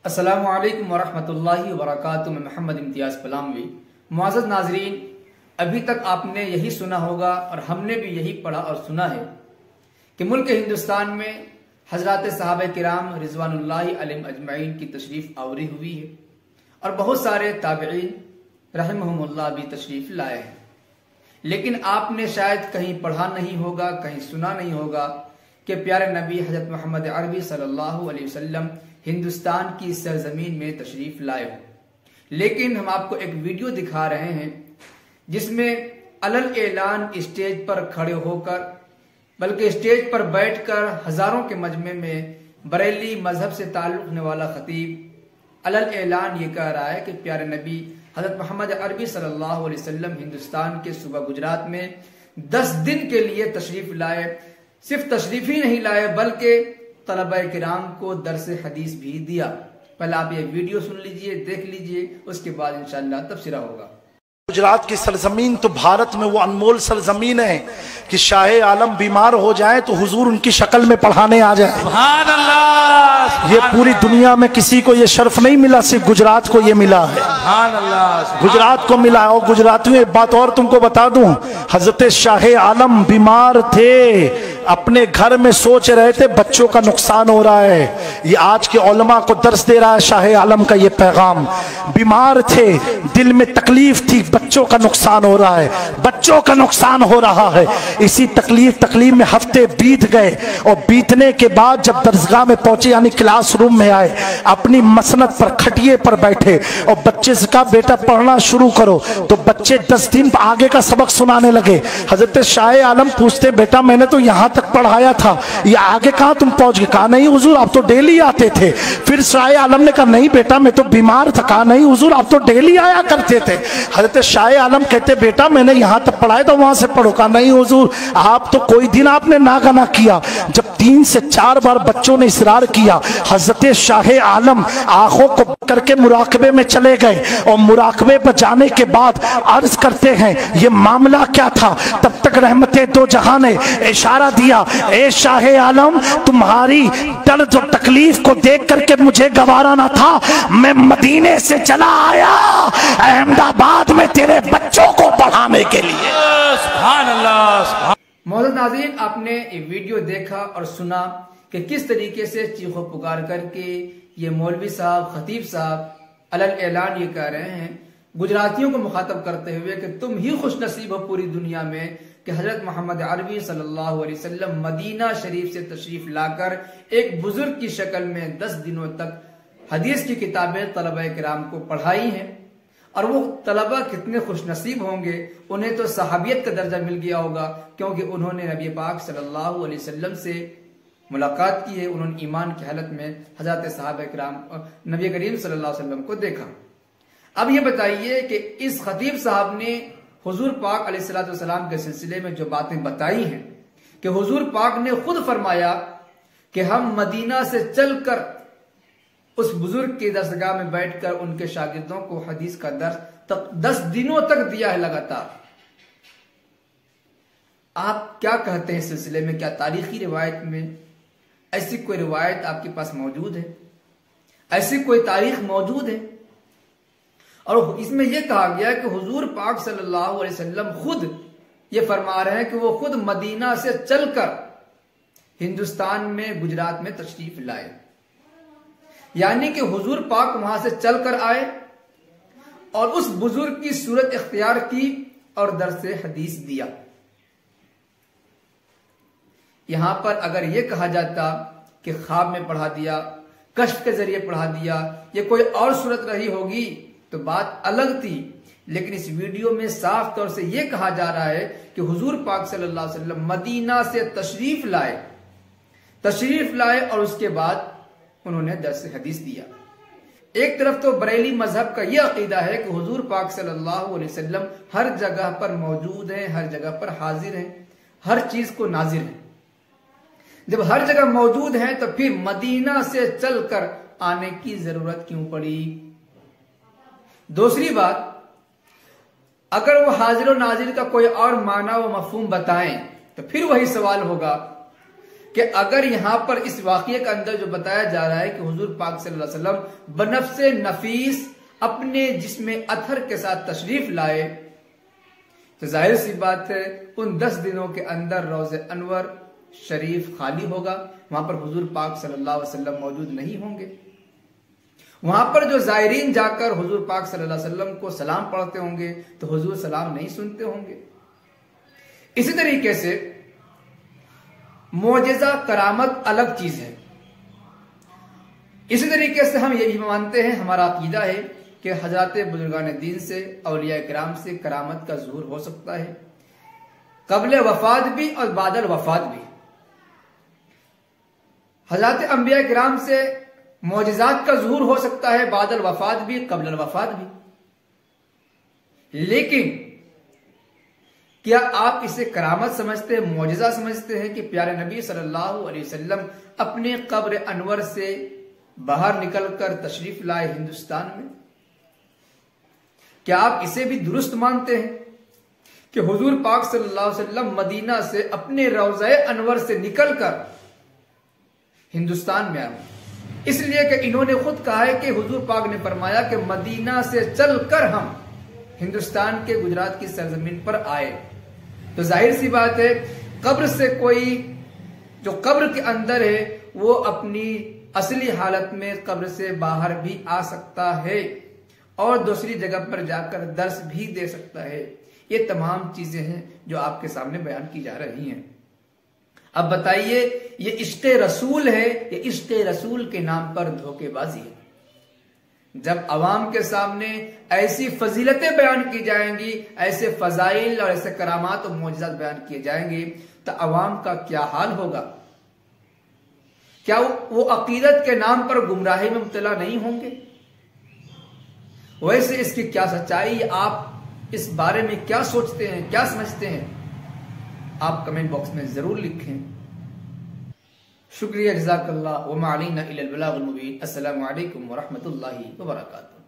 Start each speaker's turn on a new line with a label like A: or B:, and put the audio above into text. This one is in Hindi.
A: अस्सलामु अलैकुम वरहमतुल्लाहि वबरकातुहू। मैं मोहम्मद इम्तियाज़ पलामवी। मुअज़्ज़ज़ नाज़रीन, अभी तक आपने यही सुना होगा और हमने भी यही पढ़ा और सुना है कि मुल्क हिंदुस्तान में हज़रात सहाबा किराम रिज़वानुल्लाहि अलैहिम अजमईन की तशरीफ़ आवरी हुई है और बहुत सारे ताबिईन रहमहुमुल्लाह भी तशरीफ़ लाए हैं। लेकिन आपने शायद कहीं पढ़ा नहीं होगा, कहीं सुना नहीं होगा कि प्यारे नबी हज़रत मोहम्मद अरबी सल्लल्लाहु अलैहि वसल्लम हिंदुस्तान की सरजमीन में तशरीफ लाए हो। लेकिन हम आपको एक वीडियो दिखा रहे हैं जिसमें अलल ऐलान स्टेज पर खड़े होकर, बल्कि स्टेज पर बैठकर हजारों के मजमे में बरेली मजहब से ताल्लुक रखने वाला खतीब अलल ऐलान ये कह रहा है कि प्यारे नबी हजरत मोहम्मद अरबी सल्लल्लाहु अलैहि वसल्लम हिंदुस्तान के सूबा गुजरात में 10 दिन के लिए तशरीफ लाए। सिर्फ तशरीफ ही नहीं लाए बल्कि तलबा किराम को दर्स हदीस भी दिया। पहले आप ये वीडियो सुन लीजिए, देख लीजिए, उसके बाद इंशाअल्लाह तफसीरा होगा।
B: गुजरात की सरजमीन तो भारत में वो अनमोल सरजमीन है कि शाह आलम बीमार हो जाए तो हुजूर उनकी शक्ल में पढ़ाने आ जाए। सुभान अल्लाह। ये पूरी दुनिया में किसी को ये शर्फ नहीं मिला, सिर्फ गुजरात को ये मिला है। सुभान अल्लाह। गुजरात को मिला। और गुजरातियों एक बात और तुमको बता दूं, हजरत शाह आलम बीमार थे, अपने घर में सोच रहे थे बच्चों का नुकसान हो रहा है। ये आज के उलमा को दर्स दे रहा है शाह आलम का ये पैगाम। बीमार थे, दिल में तकलीफ थी, बच्चों का नुकसान हो रहा है, बच्चों का नुकसान हो रहा है। इसी तकलीफ में हफ्ते बीत गए और बीतने के बाद जब दरसगाह में पहुंचे, यानी क्लासरूम में आए, अपनी मसनद पर खटिए पर बैठे और बच्चे से कहा बेटा पढ़ना शुरू करो। तो बच्चे 10 दिन आगे का सबक सुनाने लगे। हजरत शाह आलम पूछते बेटा मैंने तो यहाँ तक पढ़ाया था, ये आगे कहाँ तुम पहुंच गए? कहा नहीं हुजूर आप तो डेली आते थे। फिर शाह आलम ने कहा नहीं बेटा मैं तो बीमार था। कहा नहीं हुजूर आप तो डेली आया करते थे। हजरत शाह आलम कहते बेटा मैंने यहाँ तक पढ़ाया तो वहां से पढ़ो। कहा नहीं हुजूर आप तो कोई दिन आपने नागा ना किया। जब 3 से 4 बार बच्चों ने इसरार किया, हजरत शाह आलम आंखों को करके मुराकबे में चले गए और मुराकबे पर जाने के बाद अर्ज करते हैं ये मामला क्या था। तब तक रहमते दो जहां ने इशारा दिया, ए शाह आलम तुम्हारी दर्द और तकलीफ को देख करके मुझे गवारा ना था, मैं मदीने से चला आया अहमदाबाद में तेरे बच्चों को पढ़ाने के लिए। सुभान अल्लाह।
A: मौजूद नाज़रीन, आपने ये वीडियो देखा और सुना कि किस तरीके से चीखो पुकार करके ये मौलवी साहब, खतीब साहब अलल ऐलान ये कह रहे हैं गुजरातियों को मुखातब करते हुए कि तुम ही खुश नसीब हो पूरी दुनिया में कि हजरत मोहम्मद अरबी सल्लल्लाहु अलैहि वसल्लम मदीना शरीफ से तशरीफ लाकर एक बुजुर्ग की शक्ल में 10 दिनों तक हदीस की किताबें तलबा किराम को पढ़ाई हैं। और वो तलबा कितने खुश नसीब होंगे, उन्हें तो सहाबियत का दर्जा मिल गया होगा क्योंकि उन्होंने नबी पाक सल्लल्लाहु अलैहि वसल्लम से मुलाकात की है। उन्होंने ईमान की हालत में हजरत सहाबा किराम नबी करीम सल्लल्लाहु अलैहि वसल्लम को देखा। अब ये बताइए कि इस खतीब साहब ने हुजूर पाक अलैहिस्सलाम के सिलसिले में जो बातें बताई हैं कि हुजूर पाक ने खुद फरमाया कि हम मदीना से चलकर उस बुजुर्ग की दरसगाह में बैठकर उनके शागिर्दों को हदीस का दर्स तक 10 दिनों तक दिया है लगातार। आप क्या कहते हैं इस सिलसिले में? क्या तारीखी रिवायत में ऐसी कोई रिवायत आपके पास मौजूद है? ऐसी कोई तारीख मौजूद है? और इसमें यह कहा गया कि हुजूर पाक सल्लल्लाहु अलैहि वसल्लम खुद ये फरमा रहे हैं कि वो खुद मदीना से चलकर हिंदुस्तान में गुजरात में तशरीफ लाए, यानी कि हुजूर पाक वहां से चलकर आए और उस बुजुर्ग की सूरत इख्तियार की और दर्स हदीस दिया। यहां पर अगर यह कहा जाता कि ख्वाब में पढ़ा दिया, कश्फ के जरिए पढ़ा दिया, ये कोई और सूरत रही होगी तो बात अलग थी। लेकिन इस वीडियो में साफ तौर से यह कहा जा रहा है कि हुजूर पाक सल्लल्लाहु अलैहि वसल्लम मदीना से तशरीफ लाए और उसके बाद उन्होंने दर्स हदीस दिया। एक तरफ तो बरेली मजहब का यह अकीदा है कि हुजूर पाक सल्लल्लाहु अलैहि वसल्लम हर जगह पर मौजूद हैं, हर जगह पर हाजिर हैं, हर चीज को नाजिर हैं। जब हर जगह मौजूद हैं तो फिर मदीना से चलकर आने की जरूरत क्यों पड़ी? दूसरी बात, अगर वो हाजिर और नाजिर का कोई और माना व मफहूम बताएं तो फिर वही सवाल होगा कि अगर यहां पर इस वाकये के अंदर जो बताया जा रहा है कि हुजूर पाक सल्लल्लाहु अलैहि वसल्लम बनफ्से नफीस अपने जिस्म अथर के साथ तशरीफ लाए, तो जाहिर सी बात है उन 10 दिनों के अंदर रोज़े अनवर शरीफ खाली होगा, वहां पर हुजूर पाक सल्लल्लाहु अलैहि वसल्लम मौजूद नहीं होंगे। वहां पर जो जायरीन जाकर हुजूर पाक सल्लल्लाहु अलैहि वसल्लम को सलाम पढ़ते होंगे तो हुजूर सलाम नहीं सुनते होंगे। इसी तरीके से मोजेजा करामत अलग चीज है। इसी तरीके से हम ये भी मानते हैं, हमारा अकीदा है कि हजरत बुजुर्गान दीन से, औलिया किराम से करामत का ज़ुहूर हो सकता है, कब्ल वफात भी और बादल वफात भी। हजरत अंबिया किराम से मोजिज़ात का ज़ुहूर हो सकता है, बादल वफात भी, कब्ल वफात भी। लेकिन क्या आप इसे करामत समझते हैं, मोजिज़ा समझते हैं कि प्यारे नबी सल्लल्लाहु अलैहि वसल्लम अपने कब्र अनवर से बाहर निकलकर तशरीफ लाए हिंदुस्तान में? क्या आप इसे भी दुरुस्त मानते हैं कि हुजूर पाक सल्लल्लाहु अलैहि वसल्लम मदीना से अपने रौज़े अनवर से निकलकर हिंदुस्तान में आए? इसलिए कि इन्होंने खुद कहा है कि हुजूर पाक ने फरमाया कि मदीना से चलकर हम हिंदुस्तान के गुजरात की सरजमीन पर आए। तो जाहिर सी बात है कब्र से कोई जो कब्र के अंदर है वो अपनी असली हालत में कब्र से बाहर भी आ सकता है और दूसरी जगह पर जाकर दर्स भी दे सकता है। ये तमाम चीजें हैं जो आपके सामने बयान की जा रही हैं। अब बताइए, ये इश्क़े रसूल है, ये इश्क़े रसूल के नाम पर धोखेबाजी है। जब अवाम के सामने ऐसी फजीलतें बयान की जाएंगी, ऐसे फजाइल और ऐसे करामात और मोजिज़ात बयान किए जाएंगे, तो अवाम का क्या हाल होगा? क्या वो अकीदत के नाम पर गुमराही में मुब्तला नहीं होंगे? वैसे इसकी क्या सच्चाई, आप इस बारे में क्या सोचते हैं, क्या समझते हैं? आप कमेंट बॉक्स में जरूर लिखें। शुक्रिया, जज़ाकल्लाह व मा अलैना इल्लल बलागुल मुबीन। अस्सलामु अलैकुम व रहमतुल्लाहि व बरकातुहू।